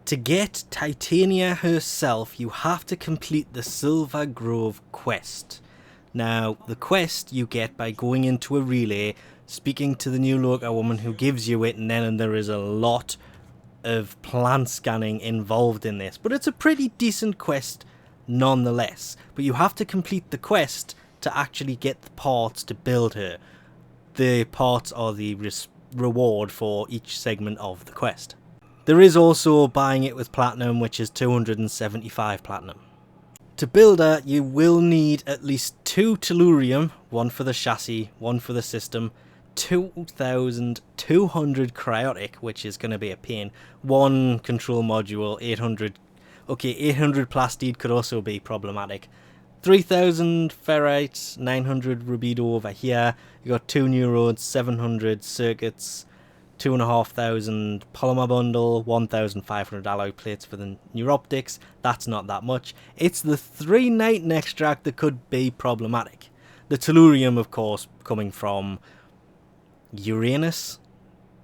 To get Titania herself, you have to complete the Silver Grove quest. Now, the quest you get by going into a relay, speaking to the new local woman who gives you it, and then there is a lot of plant scanning involved in this. But it's a pretty decent quest nonetheless. But you have to complete the quest to actually get the parts to build her. The parts are the reward for each segment of the quest. There is also buying it with platinum, which is 275 platinum. To build her, you will need at least 2 tellurium, one for the chassis, one for the system, 2,200 cryotic, which is going to be a pain, 1 control module, 800, okay, 800 plastid could also be problematic, 3,000 ferrites, 900 rubido over here, you got 2 neurodes, 700 circuits, 2,500 polymer bundle, 1,500 alloy plates for the neuroptics. That's not that much. It's the 3 nitin extract that could be problematic. The tellurium, of course, coming from Uranus,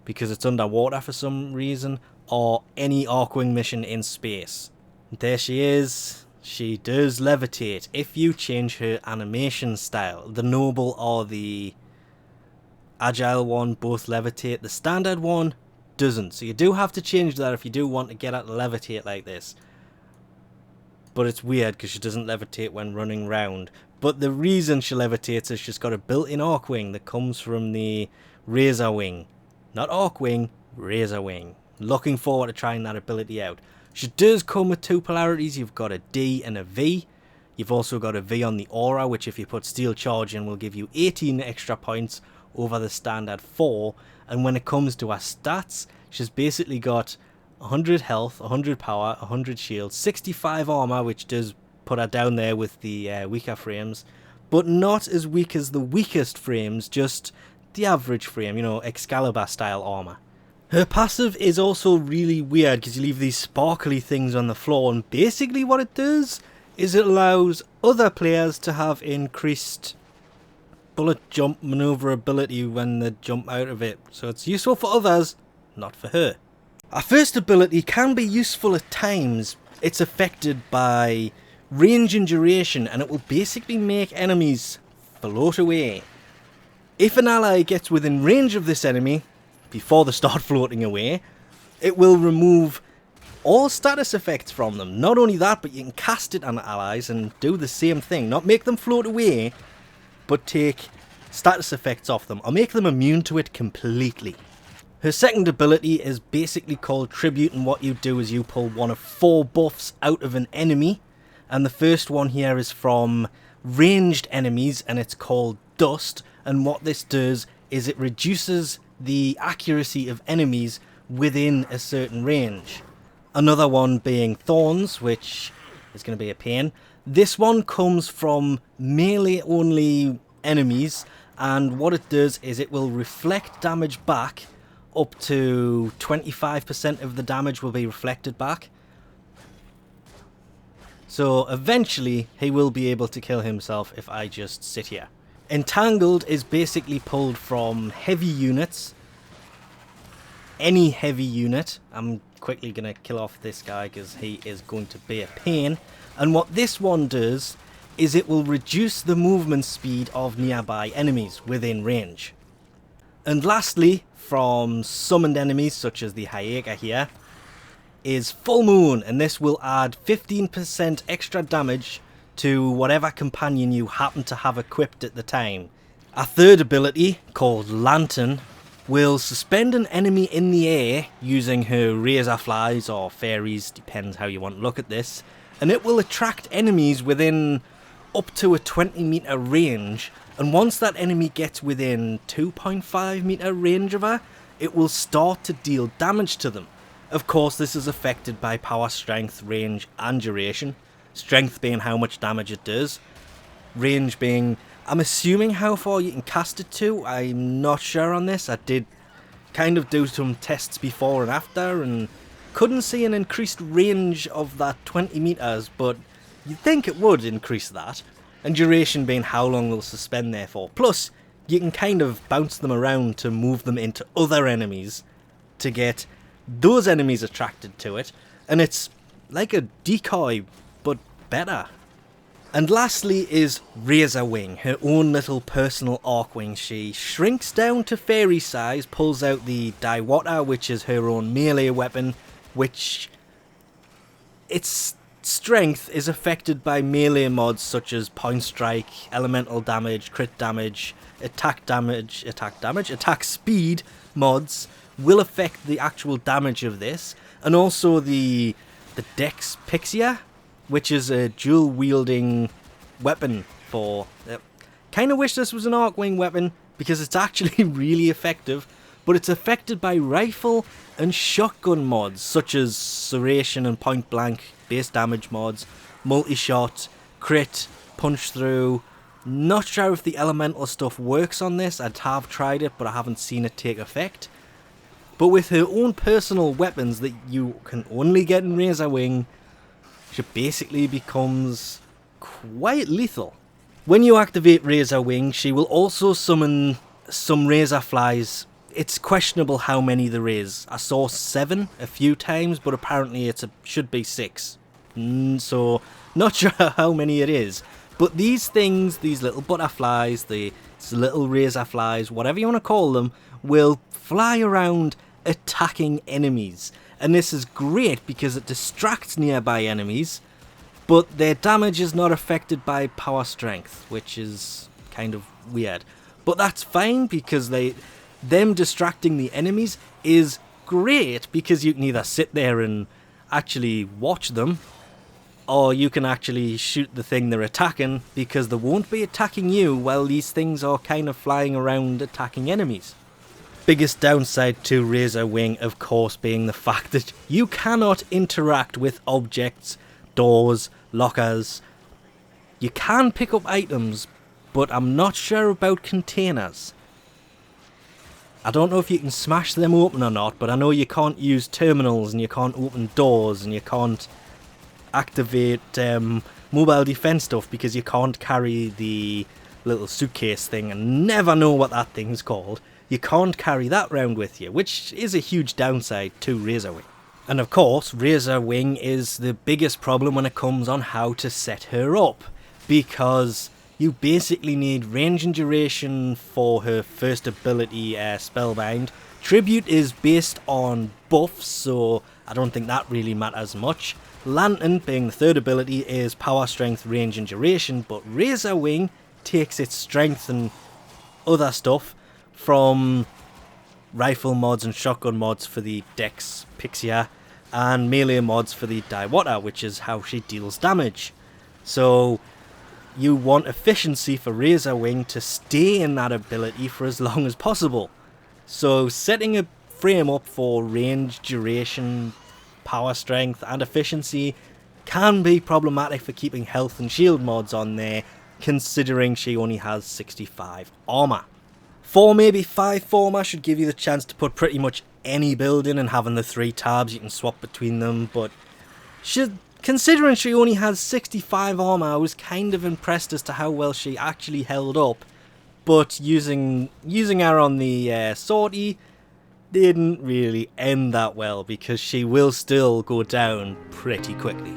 because it's underwater for some reason, or any Arcwing mission in space. There she is. She does levitate if you change her animation style. The noble or the agile one both levitate. The standard one doesn't, so you do have to change that if you do want to get her to levitate like this. But it's weird because she doesn't levitate when running round. But the reason she levitates is she's got a built-in arc wing that comes from the Razor Wing. Not Arc Wing, Razor Wing. Looking forward to trying that ability out. She does come with 2 polarities. You've got a D and a V. You've also got a V on the aura, which if you put steel charge in will give you 18 extra points over the standard 4. And when it comes to her stats, she's basically got 100 health, 100 power, 100 shield, 65 armor, which does put her down there with the weaker frames, but not as weak as the weakest frames, just the average frame, you know, Excalibur style armor. Her passive is also really weird because you leave these sparkly things on the floor, and basically what it does is it allows other players to have increased bullet jump maneuverability when they jump out of it. So it's useful for others, not for her. Our first ability can be useful at times. It's affected by range and duration, and it will basically make enemies float away. If an ally gets within range of this enemy before they start floating away, it will remove all status effects from them. Not only that, but you can cast it on allies and do the same thing. Not make them float away, but take status effects off them, or make them immune to it completely. Her second ability is basically called Tribute, and what you do is you pull one of 4 buffs out of an enemy, and the first one here is from ranged enemies, and it's called Dust, and what this does is it reduces the accuracy of enemies within a certain range. Another one being Thorns, which is going to be a pain. This one comes from melee only enemies, and what it does is it will reflect damage back. Up to 25% of the damage will be reflected back. So eventually he will be able to kill himself if I just sit here. Entangled is basically pulled from heavy units. Any heavy unit. I'm quickly going to kill off this guy because he is going to be a pain. And what this one does is it will reduce the movement speed of nearby enemies within range. And lastly, from summoned enemies such as the Hayaka here, is Full Moon, and this will add 15% extra damage to whatever companion you happen to have equipped at the time. A third ability, called Lantern, will suspend an enemy in the air using her razor flies or fairies, depends how you want to look at this, and it will attract enemies within up to a 20-meter range, and once that enemy gets within 2.5-meter range of her, it will start to deal damage to them. Of course, this is affected by power, strength, range, and duration. Strength being how much damage it does. Range being, I'm assuming how far you can cast it to. I'm not sure on this. I did kind of do some tests before and after, and couldn't see an increased range of that 20 meters, but you'd think it would increase that. And duration being how long they'll suspend there for. Plus, you can kind of bounce them around to move them into other enemies to get those enemies attracted to it. And it's like a decoy, but better. And lastly is Razor Wing, her own little personal Arcwing. She shrinks down to fairy size, pulls out the Daiwata, which is her own melee weapon, which its strength is affected by melee mods such as point strike, elemental damage, crit damage, attack speed mods will affect the actual damage of this, and also the Dex Pixia, which is a dual wielding weapon for... kind of wish this was an Arcwing weapon because it's actually really effective, but it's affected by rifle and shotgun mods such as serration and point blank base damage mods, multi-shot, crit, punch through. Not sure if the elemental stuff works on this. I have tried it, but I haven't seen it take effect. But with her own personal weapons that you can only get in Razor Wing, she basically becomes quite lethal. When you activate Razor Wing, she will also summon some Razor Flies. It's questionable how many there is. I saw 7 a few times, but apparently it should be 6. So, not sure how many it is. But these things, these little butterflies, these little Razor Flies, whatever you want to call them, will fly around attacking enemies. And this is great because it distracts nearby enemies, but their damage is not affected by power strength, which is kind of weird. But that's fine because them distracting the enemies is great because you can either sit there and actually watch them, or you can actually shoot the thing they're attacking because they won't be attacking you while these things are kind of flying around attacking enemies. Biggest downside to Razor Wing, of course, being the fact that you cannot interact with objects, doors, lockers. You can pick up items, but I'm not sure about containers. I don't know if you can smash them open or not, but I know you can't use terminals and you can't open doors and you can't activate mobile defense stuff because you can't carry the little suitcase thing, and never know what that thing's called. You can't carry that round with you, which is a huge downside to Razor Wing. And of course, Razor Wing is the biggest problem when it comes on how to set her up, because you basically need range and duration for her first ability, Spellbind. Tribute is based on buffs, so I don't think that really matters much. Lantern, being the third ability, is power, strength, range and duration, but Razor Wing takes its strength and other stuff from rifle mods and shotgun mods for the Dex Pixia, and melee mods for the Daiwata, which is how she deals damage. So you want efficiency for Razor Wing to stay in that ability for as long as possible. So setting a frame up for range, duration, power strength and efficiency can be problematic for keeping health and shield mods on there, considering she only has 65 armor. 4, maybe 5 former should give you the chance to put pretty much any build in, and having the 3 tabs you can swap between them, but considering she only has 65 armor, I was kind of impressed as to how well she actually held up, but using her on the sortie didn't really end that well because she will still go down pretty quickly.